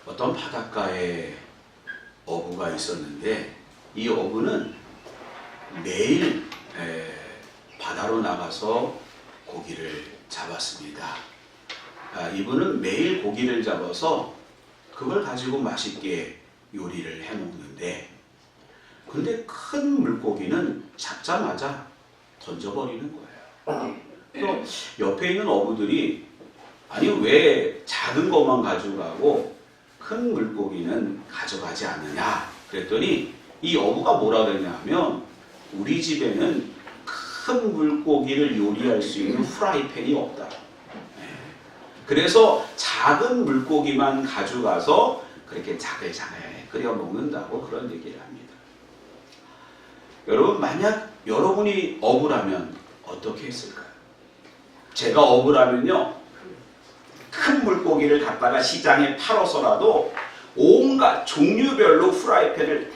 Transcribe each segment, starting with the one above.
어떤 바닷가에 어부가 있었는데 이 어부는 매일 바다로 나가서 고기를 잡았습니다. 이분은 매일 고기를 잡아서 그걸 가지고 맛있게 요리를 해먹는데, 근데 큰 물고기는 잡자마자 던져버리는 거예요. 또 옆에 있는 어부들이 아니 왜 작은 것만 가져가고 큰 물고기는 가져가지 않느냐 그랬더니 이 어부가 뭐라 그랬냐면 우리 집에는 큰 물고기를 요리할 수 있는 프라이팬이 없다. 그래서 작은 물고기만 가져가서 그렇게 자글자글 끓여 먹는다고 그런 얘기를 합니다. 여러분, 만약 여러분이 어부라면 어떻게 했을까요? 제가 어부라면요, 큰 물고기를 갖다가 시장에 팔아서라도 온갖 종류별로 프라이팬을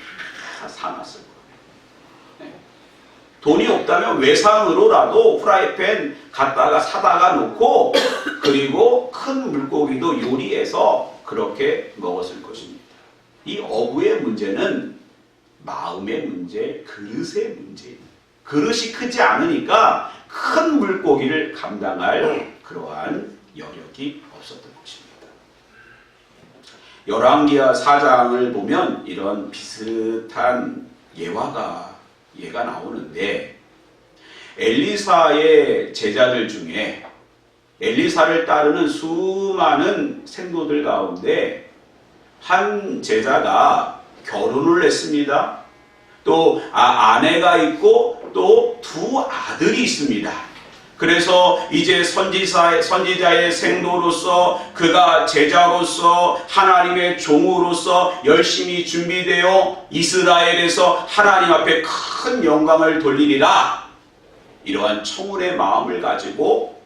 다 사놨을 거예요. 돈이 없다면 외상으로라도 프라이팬 갖다가 사다가 놓고 그리고 큰 물고기도 요리해서 그렇게 먹었을 것입니다. 이 어부의 문제는 마음의 문제, 그릇의 문제입니다. 그릇이 크지 않으니까 큰 물고기를 감당할 그러한 여력이 없었던 것입니다. 열왕기하 4장을 보면 이런 비슷한 예가 나오는데, 엘리사의 제자들 중에 엘리사를 따르는 수많은 생도들 가운데 한 제자가 결혼을 했습니다. 또 아내가 있고 또 두 아들이 있습니다. 그래서 이제 선지자의 생도로서 그가 제자로서 하나님의 종으로서 열심히 준비되어 이스라엘에서 하나님 앞에 큰 영광을 돌리리라, 이러한 청운의 마음을 가지고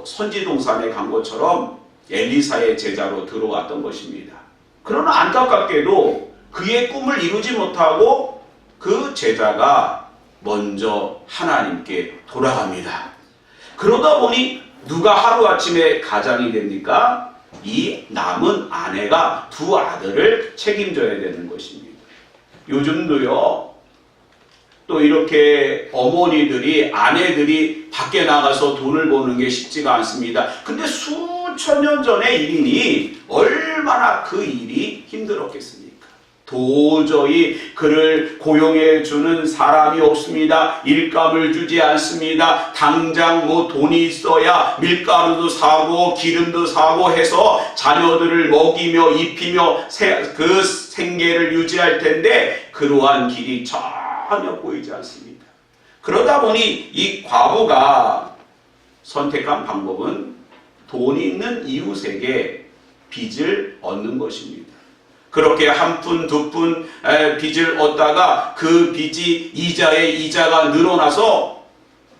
선지동산에 간 것처럼 엘리사의 제자로 들어왔던 것입니다. 그러나 안타깝게도 그의 꿈을 이루지 못하고 그 제자가 먼저 하나님께 돌아갑니다. 그러다 보니 누가 하루아침에 가장이 됩니까? 이 남은 아내가 두 아들을 책임져야 되는 것입니다. 요즘도요, 또 이렇게 어머니들이, 아내들이 밖에 나가서 돈을 버는 게 쉽지가 않습니다. 근데 수천 년 전의 일이니 얼마나 그 일이 힘들었겠습니까? 도저히 그를 고용해 주는 사람이 없습니다. 일감을 주지 않습니다. 당장 돈이 있어야 밀가루도 사고 기름도 사고 해서 자녀들을 먹이며 입히며 그 생계를 유지할 텐데 그러한 길이 전혀 보이지 않습니다. 그러다 보니 이 과부가 선택한 방법은 돈이 있는 이웃에게 빚을 얻는 것입니다. 그렇게 한 푼, 두 푼 빚을 얻다가 그 빚이 이자가 늘어나서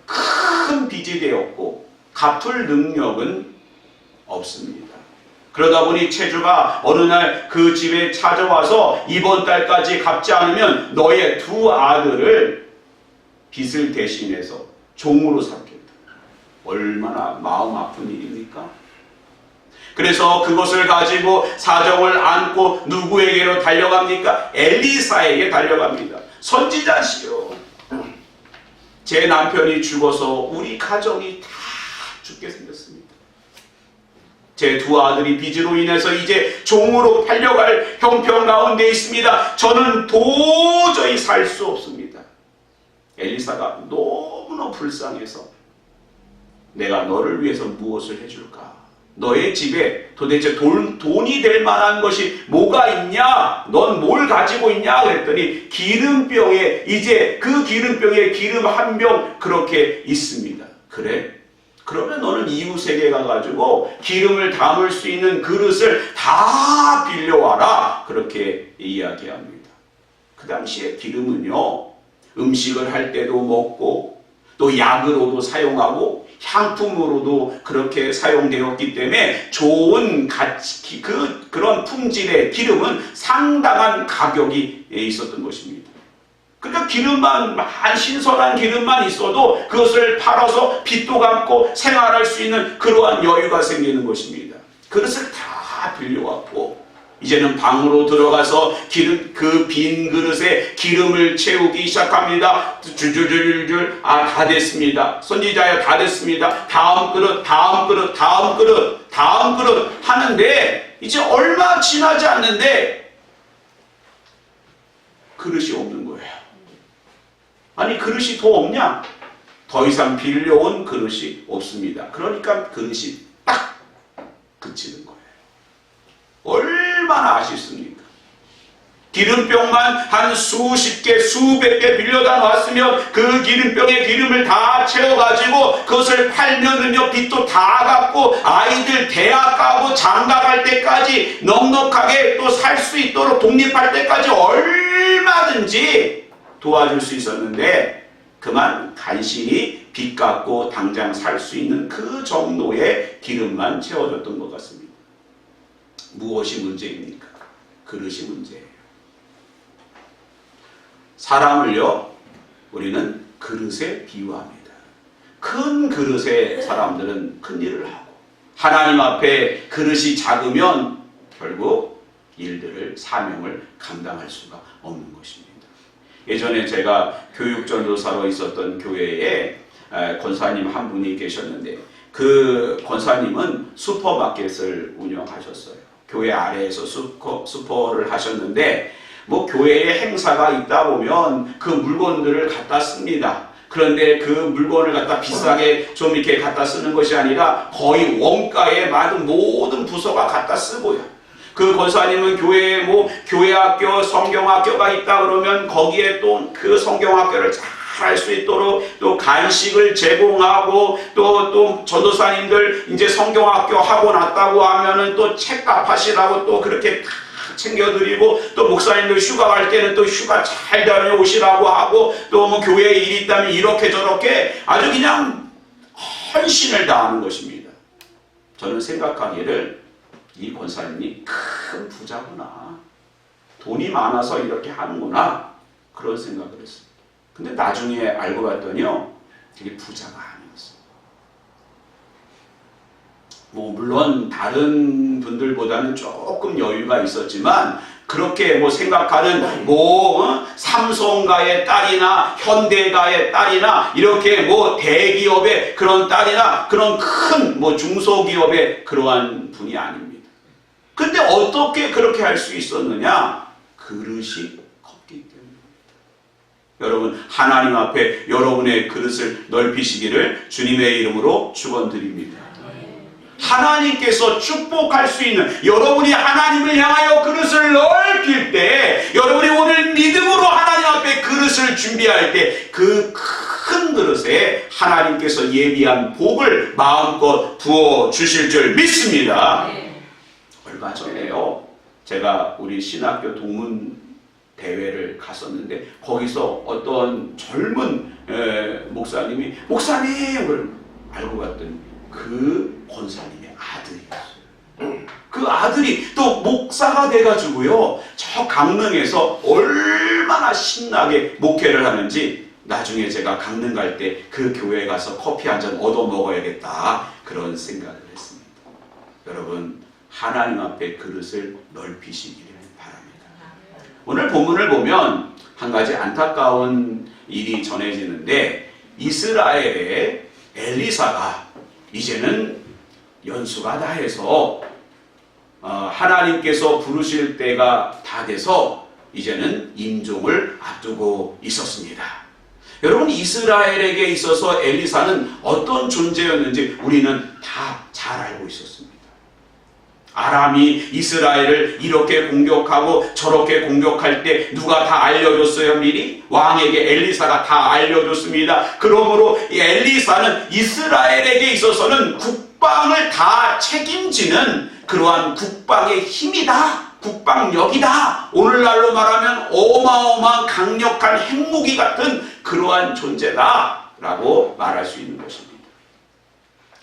큰 빚이 되었고 갚을 능력은 없습니다. 그러다 보니 채주가 어느 날 그 집에 찾아와서 이번 달까지 갚지 않으면 너의 두 아들을 빚을 대신해서 종으로 삼겠다. 얼마나 마음 아픈 일입니까? 그래서 그것을 가지고 사정을 안고 누구에게로 달려갑니까? 엘리사에게 달려갑니다. 선지자시여, 제 남편이 죽어서 우리 가정이 다 죽게 생겼습니다. 제 두 아들이 빚으로 인해서 이제 종으로 팔려갈 형편 가운데 있습니다. 저는 도저히 살 수 없습니다. 엘리사가 너무나 불쌍해서 내가 너를 위해서 무엇을 해줄까? 너의 집에 도대체 돈이 될 만한 것이 뭐가 있냐? 넌 뭘 가지고 있냐? 그랬더니 기름병에, 이제 그 기름병에 기름 한 병 그렇게 있습니다. 그래? 그러면 너는 이웃에게 가가지고 기름을 담을 수 있는 그릇을 다 빌려와라. 그렇게 이야기합니다. 그 당시에 기름은요, 음식을 할 때도 먹고 또 약으로도 사용하고 향품으로도 그렇게 사용되었기 때문에 좋은 그런 품질의 기름은 상당한 가격이 있었던 것입니다. 그러니까 기름만, 신선한 기름만 있어도 그것을 팔아서 빚도 갚고 생활할 수 있는 그러한 여유가 생기는 것입니다. 그것을 다 빌려왔고 이제는 방으로 들어가서 그 빈 그릇에 기름을 채우기 시작합니다. 줄줄줄줄. 다 됐습니다. 선지자야, 다 됐습니다. 다음 그릇, 다음 그릇, 다음 그릇, 다음 그릇 하는데 이제 얼마 지나지 않는데 그릇이 없는 거예요. 아니, 그릇이 더 없냐? 더 이상 빌려온 그릇이 없습니다. 그러니까 그릇이 딱 그치는 거예요. 얼마나 아쉽습니까? 기름병만 한 수십 개, 수백 개 빌려다 놨으면 그 기름병에 기름을 다 채워가지고 그것을 팔면은요, 빚도 다 갚고 아이들 대학 가고 장가 갈 때까지 넉넉하게 또 살 수 있도록 독립할 때까지 얼마든지 도와줄 수 있었는데 그만 간신히 빚 갚고 당장 살 수 있는 그 정도의 기름만 채워줬던 것 같습니다. 무엇이 문제입니까? 그릇이 문제예요. 사람을요, 우리는 그릇에 비유합니다. 큰 그릇의 사람들은 큰 일을 하고 하나님 앞에 그릇이 작으면 결국 일들을, 사명을 감당할 수가 없는 것입니다. 예전에 제가 교육전도사로 있었던 교회에 권사님 한 분이 계셨는데 그 권사님은 슈퍼마켓을 운영하셨어요. 교회 아래에서 슈퍼를 하셨는데 뭐 교회에 행사가 있다 보면 그 물건들을 갖다 씁니다. 그런데 그 물건을 갖다 비싸게 좀 이렇게 갖다 쓰는 것이 아니라 거의 원가에 맞은 모든 부서가 갖다 쓰고요. 그 권사님은 교회에 교회학교, 성경학교가 있다 그러면 거기에 또 그 성경학교를 잘 할 수 있도록 또 간식을 제공하고 또 전도사님들 이제 성경학교 하고 났다고 하면은 또 책값 하시라고 또 그렇게 다 챙겨드리고 또 목사님들 휴가 갈 때는 또 휴가 잘 다녀오시라고 하고 또 뭐 교회에 일이 있다면 이렇게 저렇게 아주 그냥 헌신을 다하는 것입니다. 저는 생각하기를 이 권사님이 큰 부자구나, 돈이 많아서 이렇게 하는구나, 그런 생각을 했습니다. 근데 나중에 알고 봤더니요, 되게 부자가 아니었어요. 물론 다른 분들보다는 조금 여유가 있었지만 그렇게 생각하는 삼성가의 딸이나 현대가의 딸이나 이렇게 대기업의 그런 딸이나 그런 큰 중소기업의 그러한 분이 아닙니다. 근데 어떻게 그렇게 할 수 있었느냐? 그릇이 컸기 때문입니다. 여러분, 하나님 앞에 여러분의 그릇을 넓히시기를 주님의 이름으로 축원드립니다. 하나님께서 축복할 수 있는, 여러분이 하나님을 향하여 그릇을 넓힐 때, 여러분이 오늘 믿음으로 하나님 앞에 그릇을 준비할 때 그 큰 그릇에 하나님께서 예비한 복을 마음껏 부어 주실 줄 믿습니다. 얼마 전에요, 제가 우리 신학교 동문 대회를 갔었는데 거기서 어떤 젊은 목사님이 알고 봤더니 그 권사님의 아들이었어요. 그 아들이 또 목사가 돼가지고요, 저 강릉에서 얼마나 신나게 목회를 하는지 나중에 제가 강릉 갈 때 그 교회에 가서 커피 한 잔 얻어 먹어야겠다, 그런 생각을 했습니다. 여러분, 하나님 앞에 그릇을 넓히시기를 바랍니다. 오늘 본문을 보면 한 가지 안타까운 일이 전해지는데, 이스라엘의 엘리사가 이제는 연수가 다 해서 하나님께서 부르실 때가 다 돼서 이제는 임종을 앞두고 있었습니다. 여러분, 이스라엘에게 있어서 엘리사는 어떤 존재였는지 우리는 다 잘 알고 있었습니다. 아람이 이스라엘을 이렇게 공격하고 저렇게 공격할 때 누가 다 알려줬어요? 미리 왕에게 엘리사가 다 알려줬습니다. 그러므로 이 엘리사는 이스라엘에게 있어서는 국방을 다 책임지는 그러한 국방의 힘이다, 국방력이다, 오늘날로 말하면 어마어마한 강력한 핵무기 같은 그러한 존재다 라고 말할 수 있는 것입니다.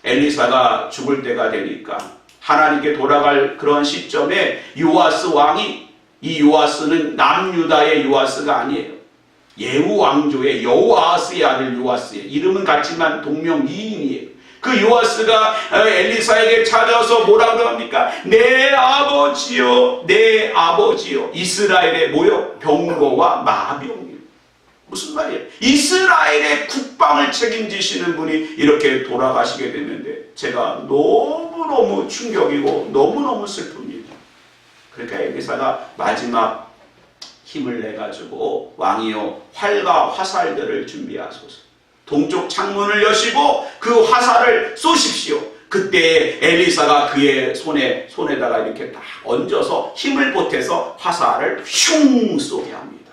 엘리사가 죽을 때가 되니까 하나님께 돌아갈 그런 시점에 요아스 왕이, 이 요아스는 남유다의 요아스가 아니에요. 예후 왕조의 여호아스의 아들 요아스의, 이름은 같지만 동명이인이에요. 그 그 요아스가 엘리사에게 찾아와서 뭐라고 합니까? 내 아버지요, 내 아버지요. 이스라엘의 뭐요? 병거와 마병이요. 무슨 말이에요? 이스라엘의 국방을 책임지시는 분이 이렇게 돌아가시게 됐는데 제가 너무너무 충격이고 너무너무 슬픕니다. 그러니까 엘리사가 마지막 힘을 내가지고 왕이여 활과 화살들을 준비하소서. 동쪽 창문을 여시고 그 화살을 쏘십시오. 그때 엘리사가 그의 손에다가 이렇게 딱 얹어서 힘을 보태서 화살을 슝 쏘게 합니다.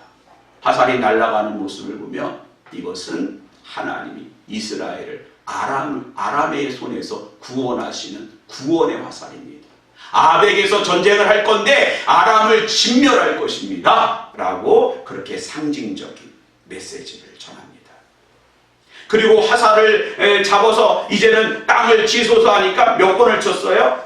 화살이 날아가는 모습을 보면 이것은 하나님이 이스라엘을 아람의 손에서 구원하시는 구원의 화살입니다. 아벡에서 전쟁을 할 건데 아람을 진멸할 것입니다. 라고 그렇게 상징적인 메시지를 전합니다. 그리고 화살을 잡아서 이제는 땅을 치소서 하니까 몇 번을 쳤어요?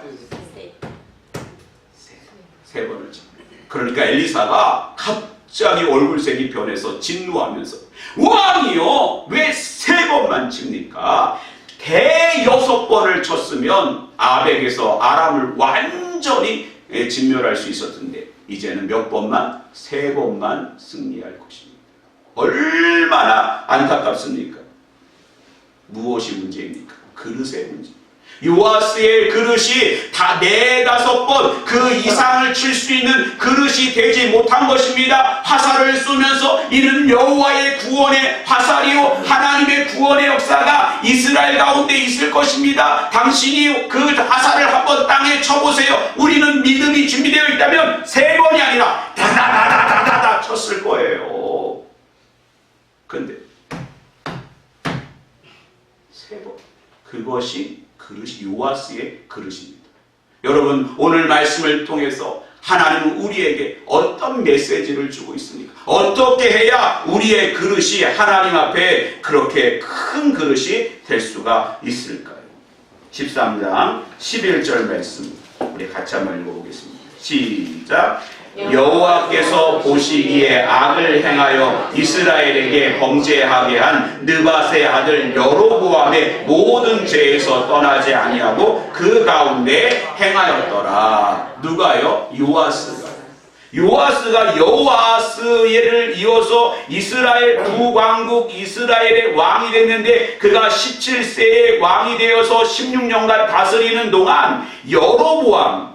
세 번을 쳤습니다. 그러니까 엘리사가 갑자기 얼굴색이 변해서 진노하면서 왕이요 왜 3번만 칩니까? 대여섯 번을 쳤으면 아벡에서 아람을 완전히 진멸할 수 있었는데 이제는 몇 번만? 3번만 승리할 것입니다. 얼마나 안타깝습니까? 무엇이 문제입니까? 그릇의 문제. 요아스의 그릇이 다 4-5번 그 이상을 칠 수 있는 그릇이 되지 못한 것입니다. 화살을 쏘면서 이는 여호와의 구원의 화살이요 하나님의 구원의 역사가 이스라엘 가운데 있을 것입니다. 당신이 그 화살을 한번 땅에 쳐보세요. 우리는 믿음이 준비되어 있다면 3번이 아니라 다다다다다다 쳤을 거예요. 근데 3번. 그것이 그릇이 요아스의 그릇입니다. 여러분 오늘 말씀을 통해서 하나님은 우리에게 어떤 메시지를 주고 있습니까? 어떻게 해야 우리의 그릇이 하나님 앞에 그렇게 큰 그릇이 될 수가 있을까요? 13장 11절 말씀 우리 같이 한번 읽어보겠습니다. 시작. 여호와께서 보시기에 악을 행하여 이스라엘에게 범죄하게 한 느밧의 아들 여로보암의 모든 죄에서 떠나지 아니하고 그 가운데 행하였더라. 누가요? 요아스가. 요아스가 여호아스를 이어서 이스라엘 북왕국 이스라엘의 왕이 됐는데 그가 17세에 왕이 되어서 16년간 다스리는 동안 여로보암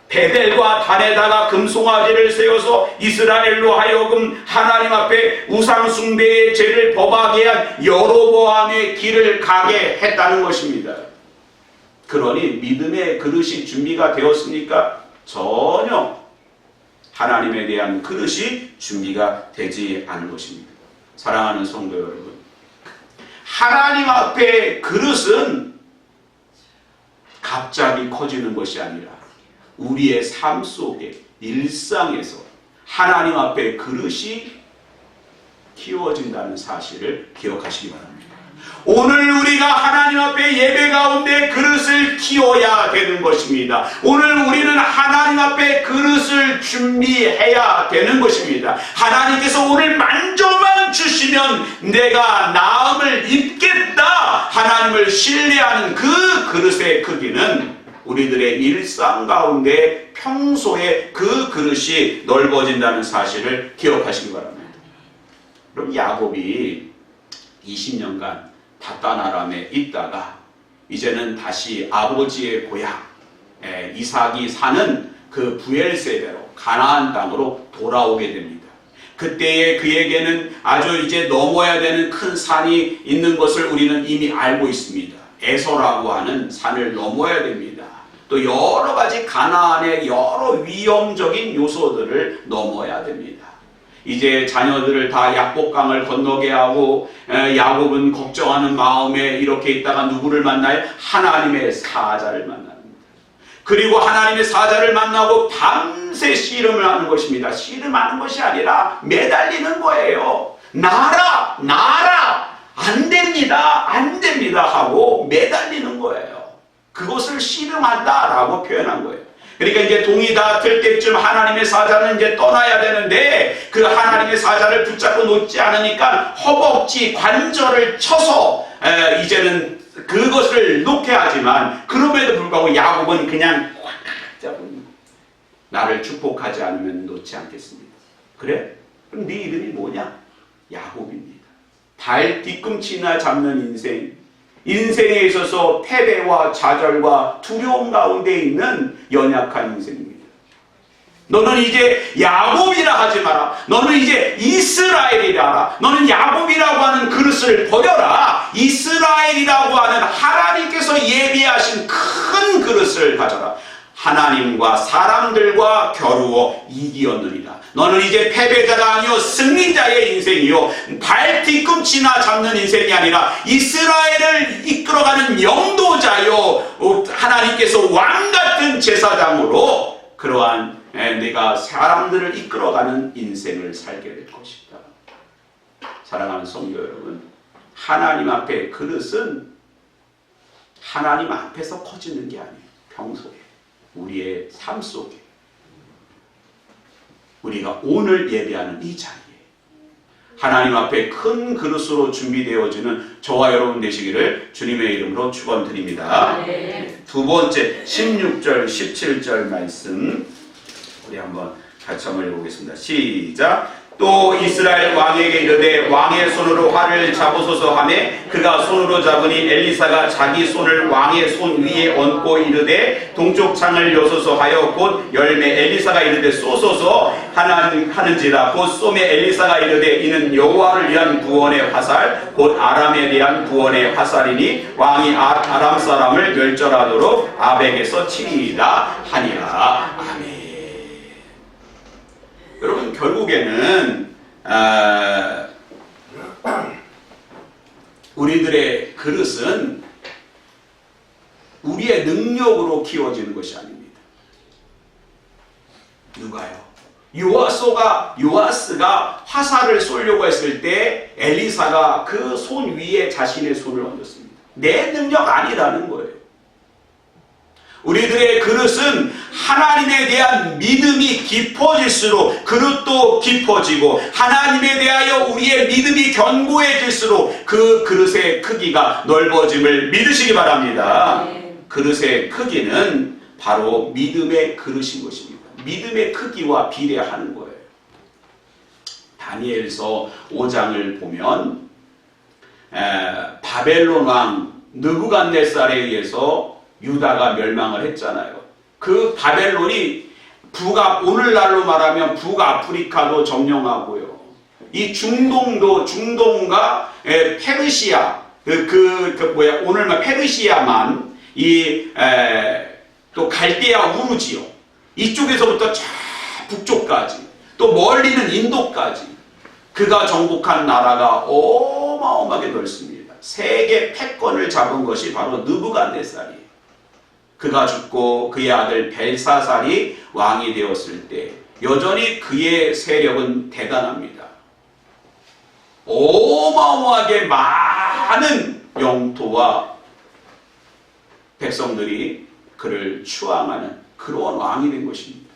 베델과 단에다가 금송아지를 세워서 이스라엘로 하여금 하나님 앞에 우상 숭배의 죄를 범하게 한 여로보암의 길을 가게 했다는 것입니다. 그러니 믿음의 그릇이 준비가 되었습니까? 전혀 하나님에 대한 그릇이 준비가 되지 않은 것입니다. 사랑하는 성도 여러분, 하나님 앞에 그릇은 갑자기 커지는 것이 아니라 우리의 삶 속에 일상에서 하나님 앞에 그릇이 키워진다는 사실을 기억하시기 바랍니다. 오늘 우리가 하나님 앞에 예배 가운데 그릇을 키워야 되는 것입니다. 오늘 우리는 하나님 앞에 그릇을 준비해야 되는 것입니다. 하나님께서 오늘 만져만 주시면 내가 나음을 입겠다 하나님을 신뢰하는 그 그릇의 크기는 우리들의 일상 가운데 평소에 그 그릇이 넓어진다는 사실을 기억하시기 바랍니다. 그럼 야곱이 20년간 다단 아람에 있다가 이제는 다시 아버지의 고향 이삭이 사는 그 브엘세베로 가나안 땅으로 돌아오게 됩니다. 그때에 그에게는 아주 이제 넘어야 되는 큰 산이 있는 것을 우리는 이미 알고 있습니다. 에서라고 하는 산을 넘어야 됩니다. 또 여러 가지 가나안의 여러 위험적인 요소들을 넘어야 됩니다. 이제 자녀들을 다 약복강을 건너게 하고 야곱은 걱정하는 마음에 이렇게 있다가 누구를 만나요? 하나님의 사자를 만납니다. 그리고 하나님의 사자를 만나고 밤새 씨름을 하는 것입니다. 씨름하는 것이 아니라 매달리는 거예요. 나라 안 됩니다 하고 매달리는 거예요. 그것을 씨름한다라고 표현한 거예요. 그러니까 이제 동이 다 틀 때쯤 하나님의 사자는 이제 떠나야 되는데 그 하나님의 사자를 붙잡고 놓지 않으니까 허벅지 관절을 쳐서 이제는 그것을 놓게 하지만 그럼에도 불구하고 야곱은 그냥 꽉 잡은 나를 축복하지 않으면 놓지 않겠습니다. 그래? 그럼 네 이름이 뭐냐? 야곱입니다. 발 뒤꿈치나 잡는 인생, 인생에 있어서 패배와 좌절과 두려움 가운데 있는 연약한 인생입니다. 너는 이제 야곱이라 하지 마라. 너는 이제 이스라엘이라 하라. 너는 야곱이라고 하는 그릇을 버려라. 이스라엘이라고 하는 하나님께서 예비하신 큰 그릇을 가져라. 하나님과 사람들과 겨루어 이기었느니라. 너는 이제 패배자가 아니요 승리자의 인생이요 발 뒤꿈치나 잡는 인생이 아니라 이스라엘을 이끌어가는 영도자요 하나님께서 왕같은 제사장으로 그러한 내가 사람들을 이끌어가는 인생을 살게 될 것이다. 사랑하는 성도 여러분, 하나님 앞에 그릇은 하나님 앞에서 커지는 게 아니에요. 평소에 우리의 삶 속에 우리가 오늘 예배하는 이 자리에 하나님 앞에 큰 그릇으로 준비되어지는 저와 여러분 되시기를 주님의 이름으로 축원드립니다. 두 번째 16절 17절 말씀 우리 한번 같이 한번 읽어보겠습니다. 시작. 또 이스라엘 왕에게 이르되 왕의 손으로 활을 잡으소서 하매 그가 손으로 잡으니 엘리사가 자기 손을 왕의 손 위에 얹고 이르되 동쪽 창을 여소서 하여 곧 열매 엘리사가 이르되 쏘소서 하는지라 곧 쏘매 엘리사가 이르되 이는 여호와를 위한 구원의 화살 곧 아람에 대한 구원의 화살이니 왕이 아람 사람을 멸절하도록 아벡에서 치리이다 하니라. 아멘. 여러분 결국에는 우리들의 그릇은 우리의 능력으로 키워지는 것이 아닙니다. 누가요? 요아스가 화살을 쏘려고 했을 때 엘리사가 그 손 위에 자신의 손을 얹었습니다. 내 능력 아니라는 거예요. 우리들의 그릇은 하나님에 대한 믿음이 깊어질수록 그릇도 깊어지고 하나님에 대하여 우리의 믿음이 견고해질수록 그 그릇의 크기가 넓어짐을 믿으시기 바랍니다. 그릇의 크기는 바로 믿음의 그릇인 것입니다. 믿음의 크기와 비례하는 거예요. 다니엘서 5장을 보면 바벨론 왕 느부갓네살에 의해서 유다가 멸망을 했잖아요. 그 바벨론이 오늘날로 말하면 북아프리카도 점령하고요. 이 중동과 페르시아 오늘날 페르시아만 또 갈대아 우루 지역 이쪽에서부터 저 북쪽까지 또 멀리는 인도까지 그가 정복한 나라가 어마어마하게 넓습니다. 세계 패권을 잡은 것이 바로 느부갓네살이에요. 그가 죽고 그의 아들 벨사살이 왕이 되었을 때 여전히 그의 세력은 대단합니다. 어마어마하게 많은 영토와 백성들이 그를 추앙하는 그런 왕이 된 것입니다.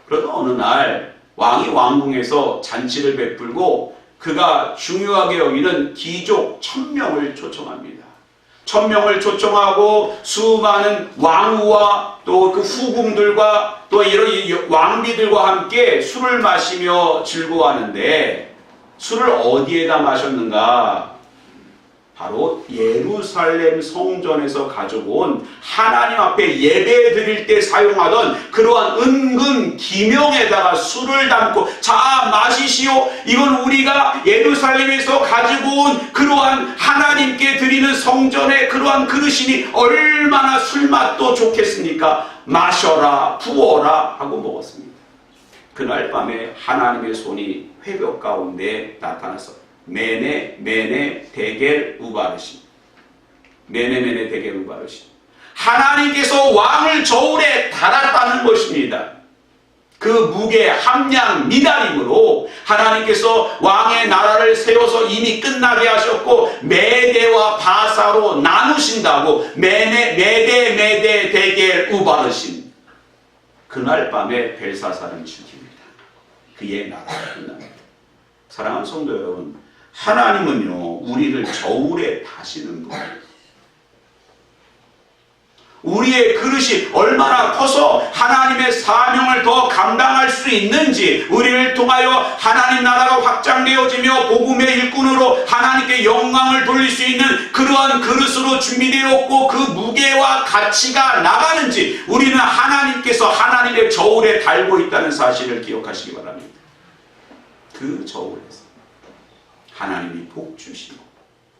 그러나 어느 날 왕이 왕궁에서 잔치를 베풀고 그가 중요하게 여기는 귀족 1000명을 초청합니다. 1000명을 초청하고 수많은 왕후와 또 그 후궁들과 또 이런 왕비들과 함께 술을 마시며 즐거워하는데 술을 어디에다 마셨는가? 바로 예루살렘 성전에서 가져온 하나님 앞에 예배 드릴 때 사용하던 그러한 은근 기명에다가 술을 담고 자 마시시오. 이건 우리가 예루살렘에서 가지고 온 그러한 하나님께 드리는 성전의 그러한 그릇이니 얼마나 술맛도 좋겠습니까? 마셔라 부어라 하고 먹었습니다. 그날 밤에 하나님의 손이 회벽 가운데 나타나서 메네 데겔 우바르시 메네 데겔 우바르시 하나님께서 왕을 저울에 달았다는 것입니다. 그 무게 함량 미달임으로 하나님께서 왕의 나라를 세워서 이미 끝나게 하셨고 메대와 바사로 나누신다고 메대 데겔 우바르신 그날 밤에 벨사살은 죽입니다. 그의 나라가 끝납니다. 사랑하는 성도 여러분, 하나님은요 우리를 저울에 다시는 분이에요. 우리의 그릇이 얼마나 커서 하나님의 사명을 더 감당할 수 있는지, 우리를 통하여 하나님 나라가 확장되어지며 복음의 일꾼으로 하나님께 영광을 돌릴 수 있는 그러한 그릇으로 준비되었고 그 무게와 가치가 나가는지, 우리는 하나님께서 하나님의 저울에 달고 있다는 사실을 기억하시기 바랍니다. 그 저울에서 하나님이 복 주시고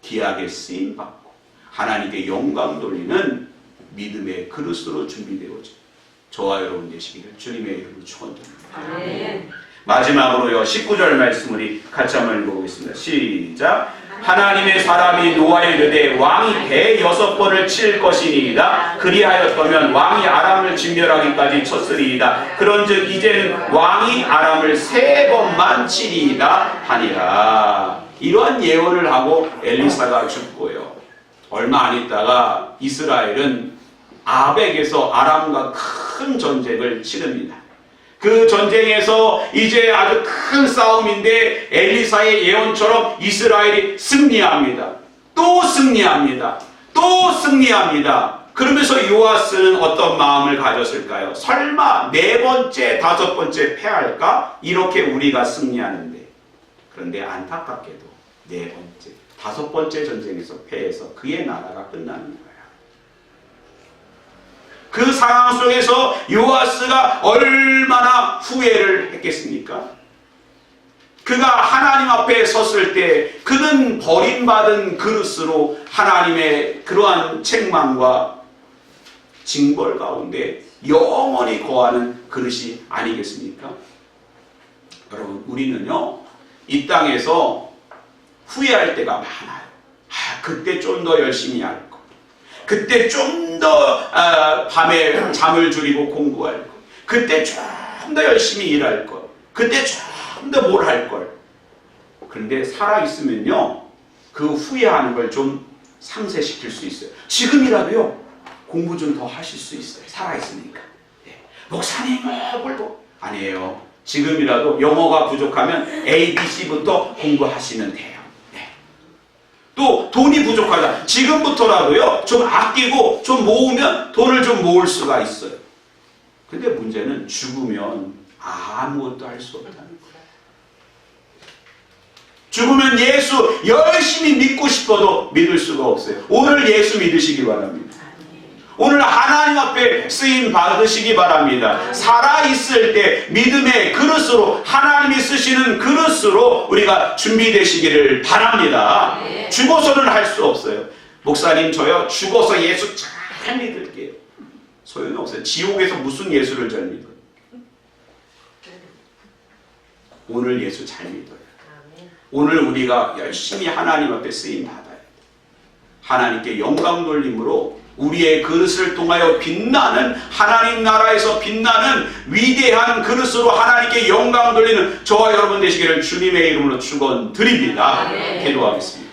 귀하게 쓰임받고 하나님께 영광 돌리는 믿음의 그릇으로 준비되어져 저와 여러분 되시기를 주님의 이름으로 축원드립니다. 마지막으로요, 19절 말씀 우리 같이 한번 읽어보겠습니다. 시작. 하나님의 사람이 노아에 이르되 왕이 배 6번을 칠 것이니이다. 그리하였더면 왕이 아람을 진멸하기까지 쳤으리이다. 그런즉 이제는 왕이 아람을 3번만 치리이다 하니라. 이러한 예언을 하고 엘리사가 죽고요, 얼마 안 있다가 이스라엘은 아벡에서 아람과 큰 전쟁을 치릅니다. 그 전쟁에서 이제 아주 큰 싸움인데 엘리사의 예언처럼 이스라엘이 승리합니다. 또 승리합니다. 또 승리합니다. 그러면서 요아스는 어떤 마음을 가졌을까요? 설마 4번째, 5번째 패할까? 이렇게 우리가 승리하는데, 그런데 안타깝게도 4번째, 5번째 전쟁에서 패해서 그의 나라가 끝나는 거예요. 그 상황 속에서 요아스가 얼마나 후회를 했겠습니까? 그가 하나님 앞에 섰을 때 그는 버림받은 그릇으로 하나님의 그러한 책망과 징벌 가운데 영원히 거하는 그릇이 아니겠습니까? 여러분, 우리는요, 이 땅에서 후회할 때가 많아요. 그때 좀 더 열심히 할 거, 그때 좀 더 밤에 잠을 줄이고 공부할 거, 그때 좀 더 열심히 일할 거, 그때 좀 더 뭘 할 걸. 그런데 살아있으면요, 그 후회하는 걸 좀 상쇄시킬 수 있어요. 지금이라도요, 공부 좀 더 하실 수 있어요. 살아있으니까. 네. 목사님, 아니에요. 지금이라도 영어가 부족하면 A, B, C부터 공부하시면 돼요. 또 돈이 부족하다. 지금부터라도요, 좀 아끼고 좀 모으면 돈을 좀 모을 수가 있어요. 근데 문제는 죽으면 아무것도 할 수 없다는 거예요. 죽으면 예수 열심히 믿고 싶어도 믿을 수가 없어요. 오늘 예수 믿으시기 바랍니다. 오늘 하나님 앞에 쓰임 받으시기 바랍니다. 살아있을 때 믿음의 그릇으로, 하나님이 쓰시는 그릇으로 우리가 준비되시기를 바랍니다. 죽어서는 할 수 없어요. 목사님, 저요 죽어서 예수 잘 믿을게요. 소용이 없어요. 지옥에서 무슨 예수를 잘 믿어요? 오늘 예수 잘 믿어요. 오늘 우리가 열심히 하나님 앞에 쓰임 받아야 돼요. 하나님께 영광 돌림으로 우리의 그릇을 통하여 빛나는, 하나님 나라에서 빛나는 위대한 그릇으로 하나님께 영광 돌리는 저와 여러분 되시기를 주님의 이름으로 축원드립니다. 기도하겠습니다.